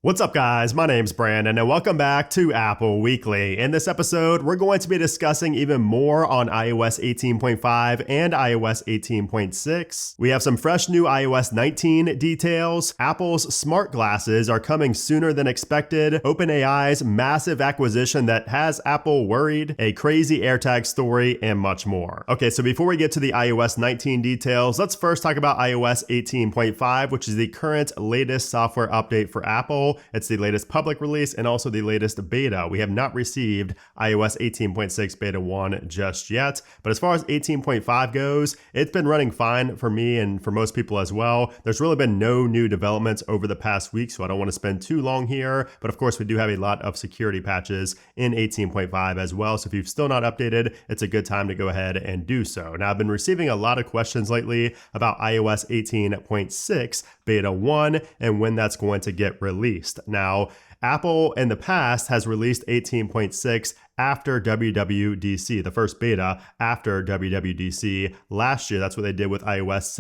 What's up, guys? My name's Brandon, and welcome back to Apple Weekly. In this episode, we're going to be discussing even more on iOS 18.5 and iOS 18.6. We have some fresh new iOS 19 details. Apple's smart glasses are coming sooner than expected. OpenAI's massive acquisition that has Apple worried. A crazy AirTag story, and much more. Okay, so before we get to the iOS 19 details, let's first talk about iOS 18.5, which is the current latest software update for Apple. It's the latest public release and also the latest beta. We have not received iOS 18.6 beta 1 just yet, but as far as 18.5 goes, it's been running fine for me and for most people as well. There's really been no new developments over the past week, so I don't want to spend too long here, but of course we do have a lot of security patches in 18.5 as well, so if you've still not updated, it's a good time to go ahead and do so. Now, I've been receiving a lot of questions lately about iOS 18.6 beta 1 and when that's going to get released. Now, Apple in the past has released 18.6 after WWDC, the first beta after WWDC last year. That's what they did with iOS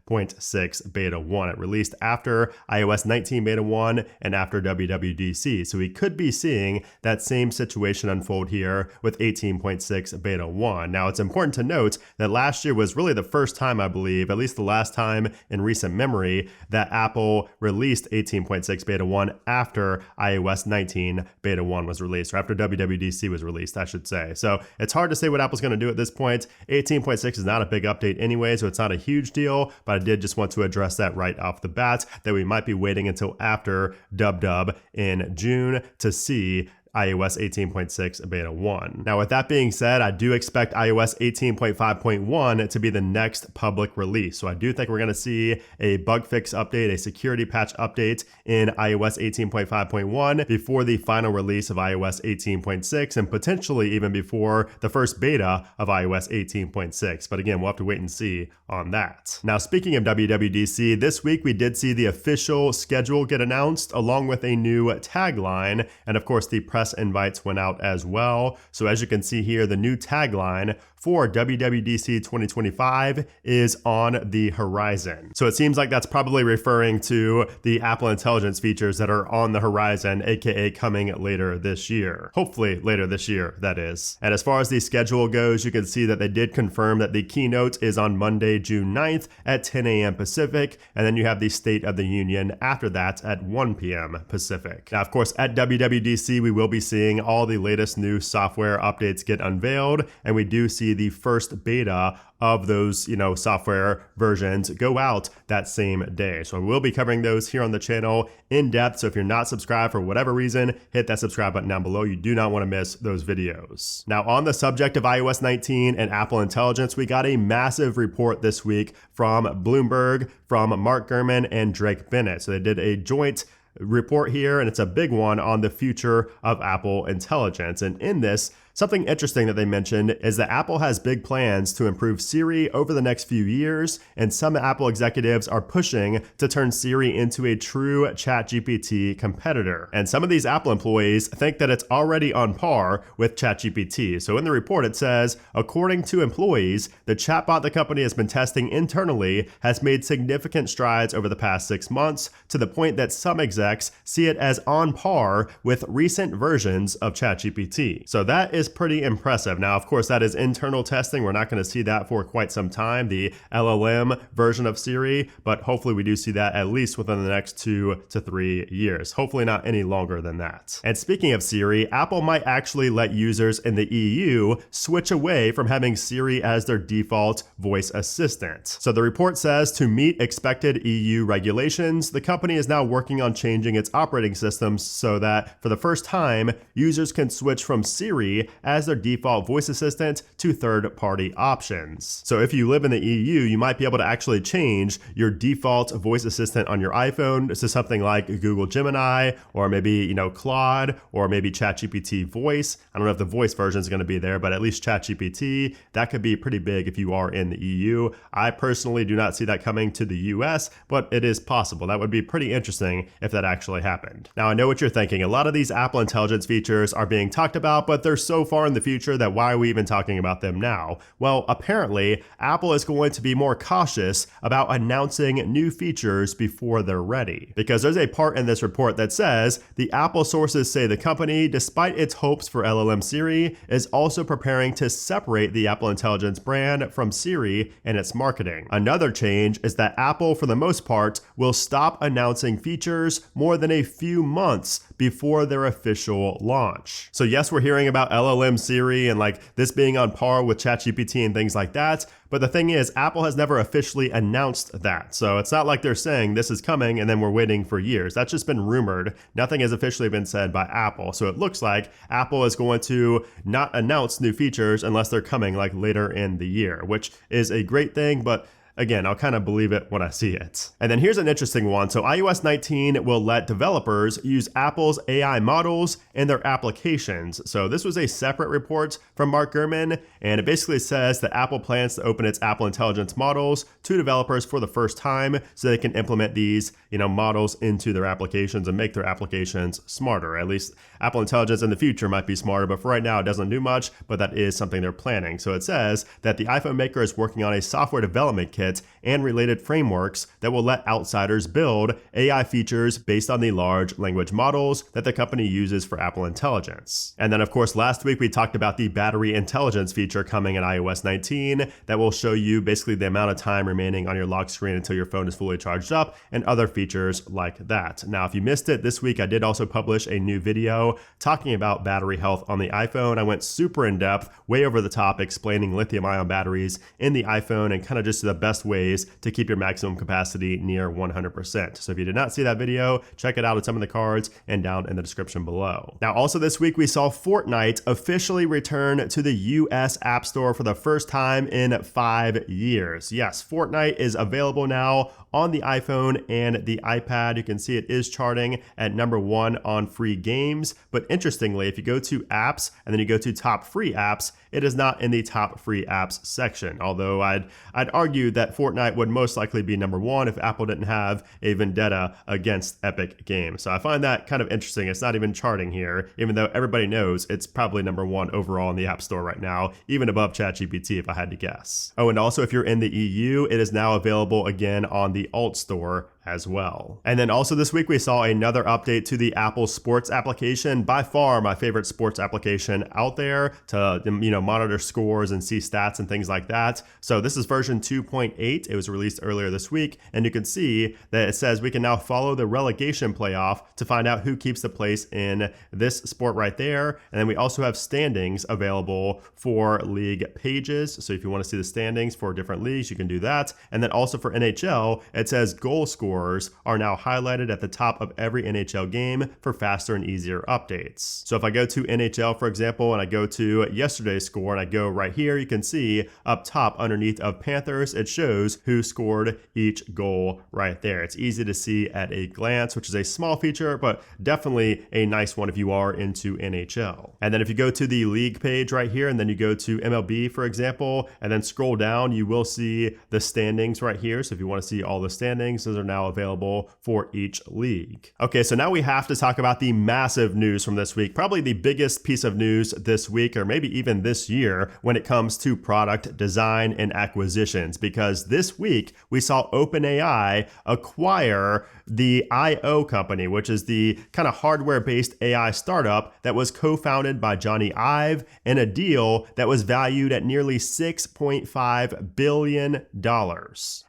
17.6 beta 1. It released after iOS 19 beta 1 and after WWDC. So we could be seeing that same situation unfold here with 18.6 beta 1. Now, it's important to note that last year was really the first time, I believe, at least the last time in recent memory, that Apple released 18.6 beta 1 after iOS 19 beta 1 was released, or after WWDC was released, I should say. So it's hard to say what Apple's going to do at this point. 18.6 is not a big update anyway, so it's not a huge deal, but I did just want to address that right off the bat, that we might be waiting until after WW in June to see iOS 18.6 beta 1. Now, with that being said, I do expect iOS 18.5.1 to be the next public release. So I do think we're going to see a bug fix update, a security patch update in iOS 18.5.1 before the final release of iOS 18.6 and potentially even before the first beta of iOS 18.6. But again, we'll have to wait and see on that. Now, speaking of WWDC, this week we did see the official schedule get announced along with a new tagline, and of course the press invites went out as well. So as you can see here, the new tagline for WWDC 2025 is on the horizon. So it seems like that's probably referring to the Apple Intelligence features that are on the horizon, aka coming later this year. Hopefully later this year, that is. And as far as the schedule goes, you can see that they did confirm that the keynote is on Monday, June 9th at 10 a.m. Pacific, and then you have the State of the Union after that at 1 p.m. Pacific. Now, of course, at WWDC, we will be seeing all the latest new software updates get unveiled, and we do see the first beta of those, software versions go out that same day. So we'll be covering those here on the channel in depth. So if you're not subscribed for whatever reason, hit that subscribe button down below. You do not want to miss those videos. Now, on the subject of iOS 19 and Apple Intelligence, we got a massive report this week from Bloomberg, from Mark Gurman and Drake Bennett. So they did a joint report here, and it's a big one on the future of Apple Intelligence. And in this, something interesting that they mentioned is that Apple has big plans to improve Siri over the next few years, and some Apple executives are pushing to turn Siri into a true ChatGPT competitor. And some of these Apple employees think that it's already on par with ChatGPT. So in the report, it says, according to employees, the chatbot the company has been testing internally has made significant strides over the past 6 months, to the point that some execs see it as on par with recent versions of ChatGPT. So that is pretty impressive. Now, of course, that is internal testing. We're not going to see that for quite some time, the LLM version of Siri, but hopefully we do see that at least within the next 2 to 3 years. Hopefully not any longer than that. And speaking of Siri, Apple might actually let users in the EU switch away from having Siri as their default voice assistant. So the report says, to meet expected EU regulations, the company is now working on changing its operating systems so that for the first time, users can switch from Siri as their default voice assistant to third-party options. So if you live in the EU, you might be able to actually change your default voice assistant on your iPhone to something like Google Gemini, or maybe, Claude, or maybe ChatGPT voice. I don't know if the voice version is going to be there, but at least ChatGPT, that could be pretty big if you are in the EU. I personally do not see that coming to the US, but it is possible. That would be pretty interesting if that actually happened. Now, I know what you're thinking. A lot of these Apple Intelligence features are being talked about, but they're so far in the future that why are we even talking about them now? Well, apparently, Apple is going to be more cautious about announcing new features before they're ready. Because there's a part in this report that says the Apple sources say the company, despite its hopes for LLM Siri, is also preparing to separate the Apple Intelligence brand from Siri and its marketing. Another change is that Apple, for the most part, will stop announcing features more than a few months before their official launch. So yes, we're hearing about LLM Siri and like this being on par with ChatGPT and things like that. But the thing is, Apple has never officially announced that. So it's not like they're saying this is coming and then we're waiting for years. That's just been rumored. Nothing has officially been said by Apple. So it looks like Apple is going to not announce new features unless they're coming like later in the year, which is a great thing, but again, I'll kind of believe it when I see it. And then here's an interesting one. So iOS 19 will let developers use Apple's AI models in their applications. So this was a separate report from Mark Gurman, and it basically says that Apple plans to open its Apple Intelligence models to developers for the first time so they can implement these, models into their applications and make their applications smarter. At least Apple Intelligence in the future might be smarter, but for right now it doesn't do much, but that is something they're planning. So it says that the iPhone maker is working on a software development kit and related frameworks that will let outsiders build AI features based on the large language models that the company uses for Apple Intelligence. And then of course, last week we talked about the battery intelligence feature coming in iOS 19 that will show you basically the amount of time remaining on your lock screen until your phone is fully charged up and other features like that. Now, if you missed it, this week I did also publish a new video talking about battery health on the iPhone. I went super in depth, way over the top, explaining lithium-ion batteries in the iPhone and kind of just the best ways to keep your maximum capacity near 100%. So if you did not see that video, check it out. It's some of the cards and down in the description below. Now, also this week, we saw Fortnite officially return to the US App Store for the first time in 5 years. Yes, Fortnite is available now on the iPhone and the iPad. You can see it is charting at #1 on free games. But interestingly, if you go to apps and then you go to top free apps, it is not in the top free apps section. Although I'd argue that Fortnite would most likely be #1 if Apple didn't have a vendetta against Epic Games. So I find that kind of interesting. It's not even charting here, even though everybody knows it's probably #1 overall in the App Store right now, even above ChatGPT if I had to guess. Oh, and also if you're in the EU, it is now available again on the Alt Store as well. And then also this week we saw another update to the Apple Sports application, by far my favorite sports application out there to monitor scores and see stats and things like that. So this is version 2.8. It was released earlier this week, and you can see that it says we can now follow the relegation playoff to find out who keeps the place in this sport right there. And then we also have standings available for league pages. So if you want to see the standings for different leagues, you can do that. And then also for NHL, it says goal scorers are now highlighted at the top of every NHL game for faster and easier updates. So if I go to NHL, for example, and I go to yesterday's score and I go right here, you can see up top underneath of Panthers, it shows who scored each goal right there. It's easy to see at a glance, which is a small feature, but definitely a nice one if you are into NHL. And then if you go to the league page right here, and then you go to MLB, for example, and then scroll down, you will see the standings right here. So if you want to see all the standings, those are now available for each league. Okay, so now we have to talk about the massive news from this week, probably the biggest piece of news this week, or maybe even this year, when it comes to product design and acquisitions, because this week we saw OpenAI acquire the IO company, which is the kind of hardware-based AI startup that was co-founded by Jony Ive in a deal that was valued at nearly $6.5 billion.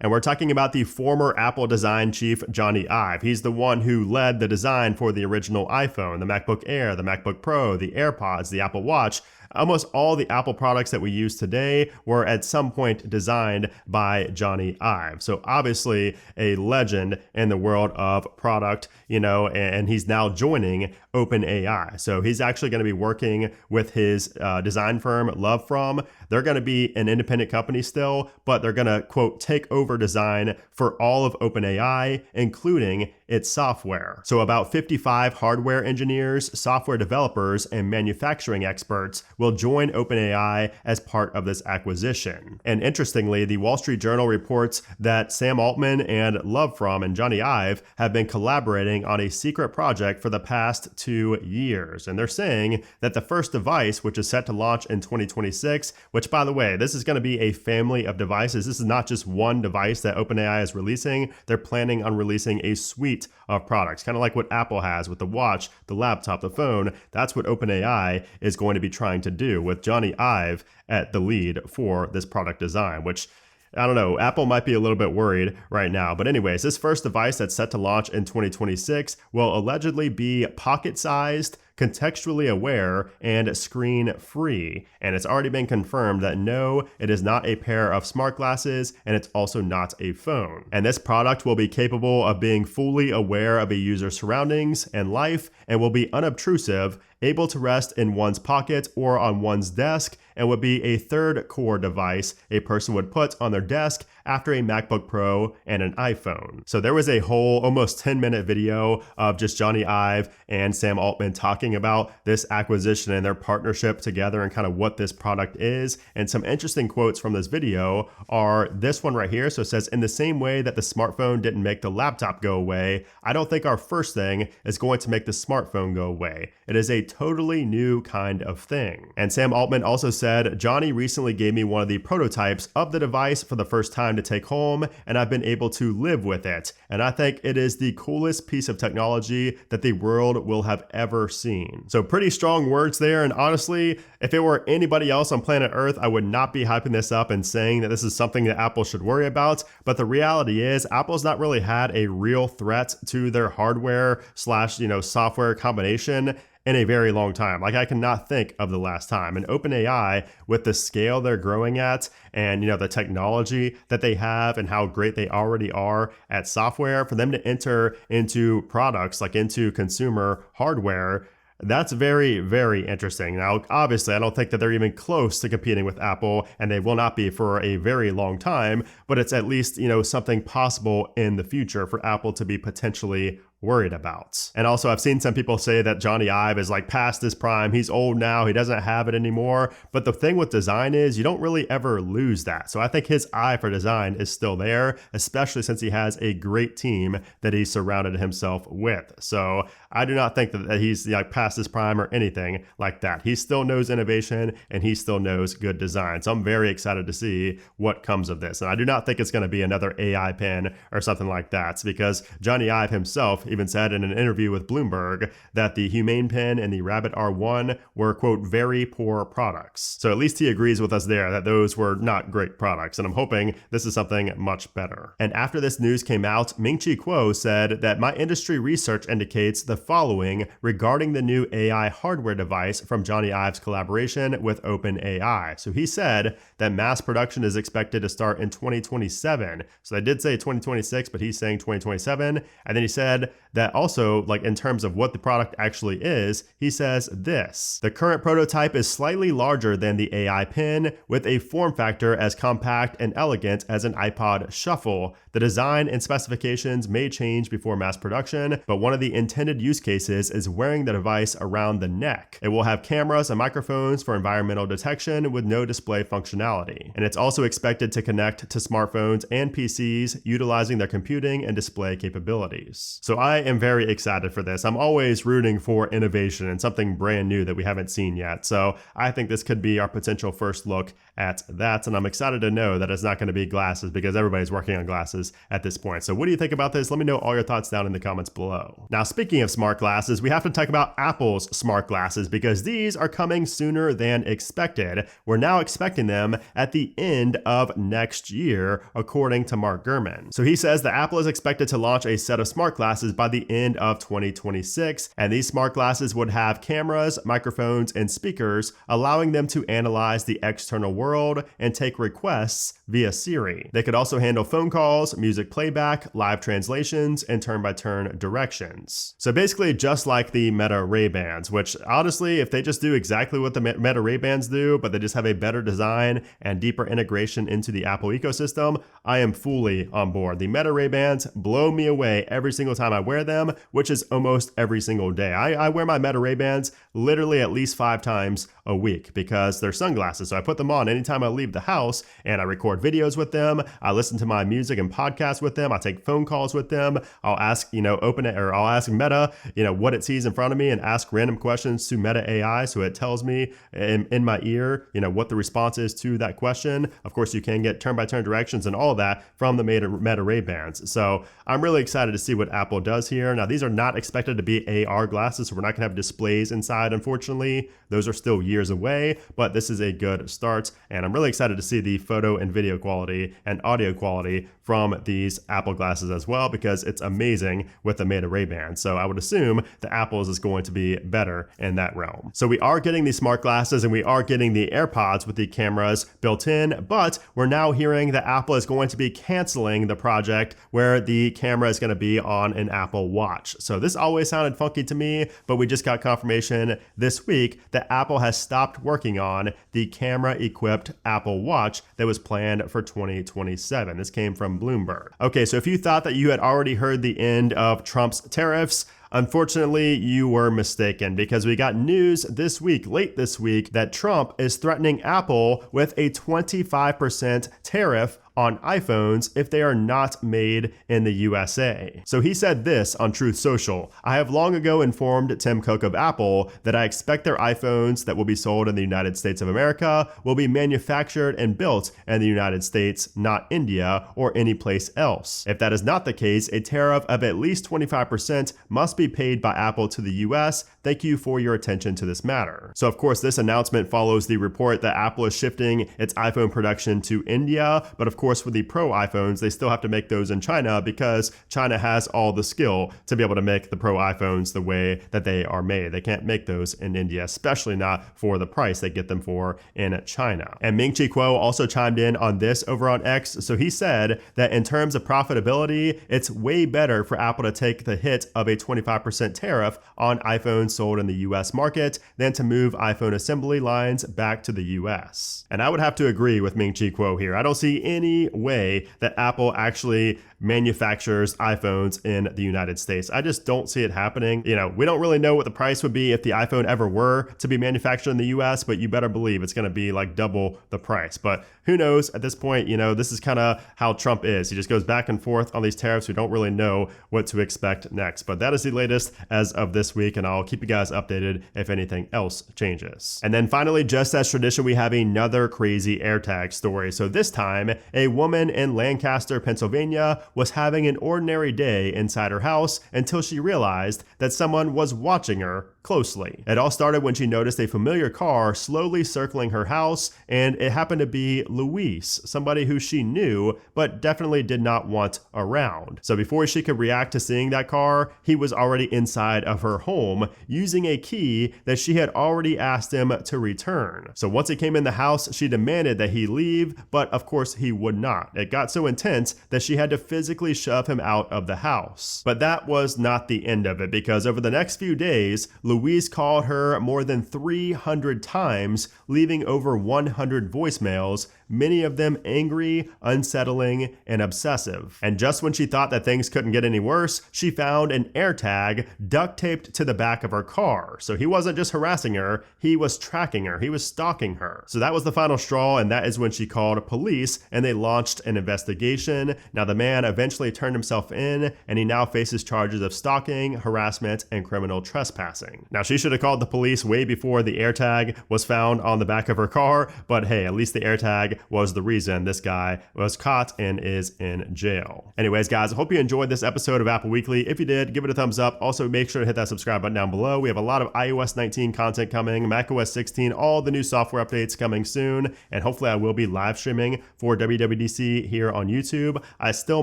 And we're talking about the former Apple design chief, Jony Ive. He's the one who led the design for the original iPhone, the MacBook Air, the MacBook Pro, the AirPods, the Apple Watch. Almost all the Apple products that we use today were at some point designed by Jony Ive. So obviously a legend in the world of product, and he's now joining OpenAI. So he's actually going to be working with his design firm, Love From. They're going to be an independent company still, but they're going to, quote, take over design for all of OpenAI, including its software. So about 55 hardware engineers, software developers, and manufacturing experts will will join OpenAI as part of this acquisition. And interestingly, the Wall Street Journal reports that Sam Altman and Love From and Jony Ive have been collaborating on a secret project for the past 2 years. And they're saying that the first device, which is set to launch in 2026, which by the way, this is going to be a family of devices. This is not just one device that OpenAI is releasing. They're planning on releasing a suite of products, kind of like what Apple has with the watch, the laptop, the phone. That's what OpenAI is going to be trying to do with Jony Ive at the lead for this product design, which I don't know, Apple might be a little bit worried right now. But anyways, this first device that's set to launch in 2026 will allegedly be pocket-sized, contextually aware, and screen-free. And it's already been confirmed that no, it is not a pair of smart glasses, and it's also not a phone. And this product will be capable of being fully aware of a user's surroundings and life, and will be unobtrusive, able to rest in one's pocket or on one's desk, and would be a third core device a person would put on their desk after a MacBook Pro and an iPhone. So there was a whole almost 10-minute video of just Jony Ive and Sam Altman talking about this acquisition and their partnership together and kind of what this product is. And some interesting quotes from this video are this one right here. So it says, in the same way that the smartphone didn't make the laptop go away, I don't think our first thing is going to make the smartphone go away. It is a totally new kind of thing. And Sam Altman also said, Jony recently gave me one of the prototypes of the device for the first time to take home, and I've been able to live with it. And I think it is the coolest piece of technology that the world will have ever seen. So pretty strong words there. And honestly, if it were anybody else on planet Earth, I would not be hyping this up and saying that this is something that Apple should worry about. But the reality is Apple's not really had a real threat to their hardware slash, software combination in a very long time. Like I cannot think of the last time. And OpenAI, with the scale they're growing at and the technology that they have and how great they already are at software, for them to enter into products like into consumer hardware, that's very, very interesting. Now, obviously, I don't think that they're even close to competing with Apple, and they will not be for a very long time, but it's at least, something possible in the future for Apple to be potentially worried about. And also, I've seen some people say that Jony Ive is like past his prime. He's old now. He doesn't have it anymore. But the thing with design is you don't really ever lose that. So I think his eye for design is still there, especially since he has a great team that he's surrounded himself with. So I do not think that he's like past his prime or anything like that. He still knows innovation and he still knows good design. So I'm very excited to see what comes of this. And I do not think it's going to be another AI pen or something like that, because Jony Ive himself even said in an interview with Bloomberg that the Humane Pen and the Rabbit R1 were, quote, very poor products. So at least he agrees with us there that those were not great products. And I'm hoping this is something much better. And after this news came out, Ming-Chi Kuo said that my industry research indicates the following regarding the new AI hardware device from Jony Ive's collaboration with OpenAI. So he said that mass production is expected to start in 2027. So they did say 2026, but he's saying 2027. And then he said that also, like in terms of what the product actually is, he says this: the current prototype is slightly larger than the AI Pen, with a form factor as compact and elegant as an iPod Shuffle. The design and specifications may change before mass production, but one of the intended use cases is wearing the device around the neck. It will have cameras and microphones for environmental detection with no display functionality. And it's also expected to connect to smartphones and PCs utilizing their computing and display capabilities. So I am very excited for this. I'm always rooting for innovation and something brand new that we haven't seen yet. So I think this could be our potential first look at that. And I'm excited to know that it's not going to be glasses, because everybody's working on glasses at this point. So what do you think about this? Let me know all your thoughts down in the comments below. Now, speaking of smart glasses, we have to talk about Apple's smart glasses, because these are coming sooner than expected. We're now expecting them at the end of next year, according to Mark Gurman. So he says that Apple is expected to launch a set of smart glasses by the end of 2026. And these smart glasses would have cameras, microphones, and speakers, allowing them to analyze the external world and take requests via Siri. They could also handle phone calls, music playback, live translations, and turn-by-turn directions. So basically just like the Meta Ray-Bans, which honestly, if they just do exactly what the Meta Ray-Bans do, but they just have a better design and deeper integration into the Apple ecosystem, I am fully on board. The Meta Ray-Bans blow me away every single time I wear them, which is almost every single day. I wear my Meta Ray-Bans literally at least 5 times a week because they're sunglasses. So I put them on anytime I leave the house and I record videos with them. I listen to my music and podcasts with them. I take phone calls with them. I'll ask, I'll ask Meta, what it sees in front of me and ask random questions to Meta AI. So it tells me in my ear, what the response is to that question. Of course, you can get turn-by-turn directions and all of that from the Meta Ray-Bans. So I'm really excited to see what Apple does here. Now, these are not expected to be AR glasses, so we're not going to have displays inside, unfortunately. Those are still years away, but this is a good start. And I'm really excited to see the photo and video quality and audio quality from these Apple glasses as well, because it's amazing with the Meta Ray-Ban. So I would assume the Apple's is going to be better in that realm. So we are getting these smart glasses and we are getting the AirPods with the cameras built in, but we're now hearing that Apple is going to be canceling the project where the camera is going to be on an Apple Watch. So this always sounded funky to me, but we just got confirmation this week that Apple has stopped working on the camera-equipped Apple Watch that was planned for 2027. This came from Bloomberg. Okay, so if you thought that you had already heard the end of Trump's tariffs, unfortunately, you were mistaken, because we got news this week, late this week, that Trump is threatening Apple with a 25% tariff on iPhones if they are not made in the USA. So he said this on Truth Social: "I have long ago informed Tim Cook of Apple that I expect their iPhones that will be sold in the United States of America will be manufactured and built in the United States, not India or any place else. If that is not the case, a tariff of at least 25% must be paid by Apple to the US. Thank you for your attention to this matter." So of course, this announcement follows the report that Apple is shifting its iPhone production to India, but of course, for the Pro iPhones, they still have to make those in China because China has all the skill to be able to make the Pro iPhones the way that they are made. They can't make those in India, especially not for the price they get them for in China. And Ming-Chi Kuo also chimed in on this over on X. So he said that in terms of profitability, it's way better for Apple to take the hit of a 25% tariff on iPhones sold in the US market than to move iPhone assembly lines back to the US. And I would have to agree with Ming-Chi Kuo here. I don't see any way that Apple actually manufactures iPhones in the United States. I just don't see it happening. We don't really know what the price would be if the iPhone ever were to be manufactured in the US, but you better believe it's going to be like double the price. But who knows at this point? This is kind of how Trump is. He just goes back and forth on these tariffs. We don't really know what to expect next. But that is the latest as of this week, and I'll keep you guys updated if anything else changes. And then finally, just as tradition, we have another crazy AirTag story. So this time, a woman in Lancaster, Pennsylvania was having an ordinary day inside her house until she realized that someone was watching her closely. It all started when she noticed a familiar car slowly circling her house, and it happened to be Luis, somebody who she knew but definitely did not want around. So before she could react to seeing that car, he was already inside of her home using a key that she had already asked him to return. So once he came in the house, she demanded that he leave, but of course he would not. It got so intense that she had to physically shove him out of the house. But that was not the end of it, because over the next few days, Luis called her more than 300 times, leaving over 100 voicemails, many of them angry, unsettling, and obsessive. And just when she thought that things couldn't get any worse, she found an AirTag duct taped to the back of her car. So he wasn't just harassing her, he was tracking her, he was stalking her. So that was the final straw, and that is when she called police and they launched an investigation. Now the man eventually turned himself in, and he now faces charges of stalking, harassment, and criminal trespassing. Now she should have called the police way before the AirTag was found on the back of her car, but hey, at least the AirTag was the reason this guy was caught and is in jail. Anyways, guys, I hope you enjoyed this episode of Apple Weekly. If you did, give it a thumbs up. Also, make sure to hit that subscribe button down below. We have a lot of iOS 19 content coming, macOS 16, all the new software updates coming soon, and hopefully I will be live streaming for WWDC here on YouTube. I still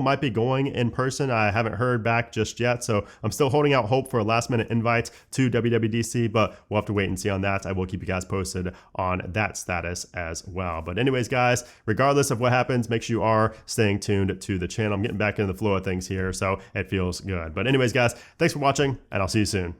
might be going in person. I haven't heard back just yet, so I'm still holding out hope for a last-minute invite to WWDC, but we'll have to wait and see on that. I will keep you guys posted on that status as well. But anyways, guys, regardless of what happens, make sure you are staying tuned to the channel. I'm getting back into the flow of things here, so it feels good. But anyways, guys, thanks for watching, and I'll see you soon.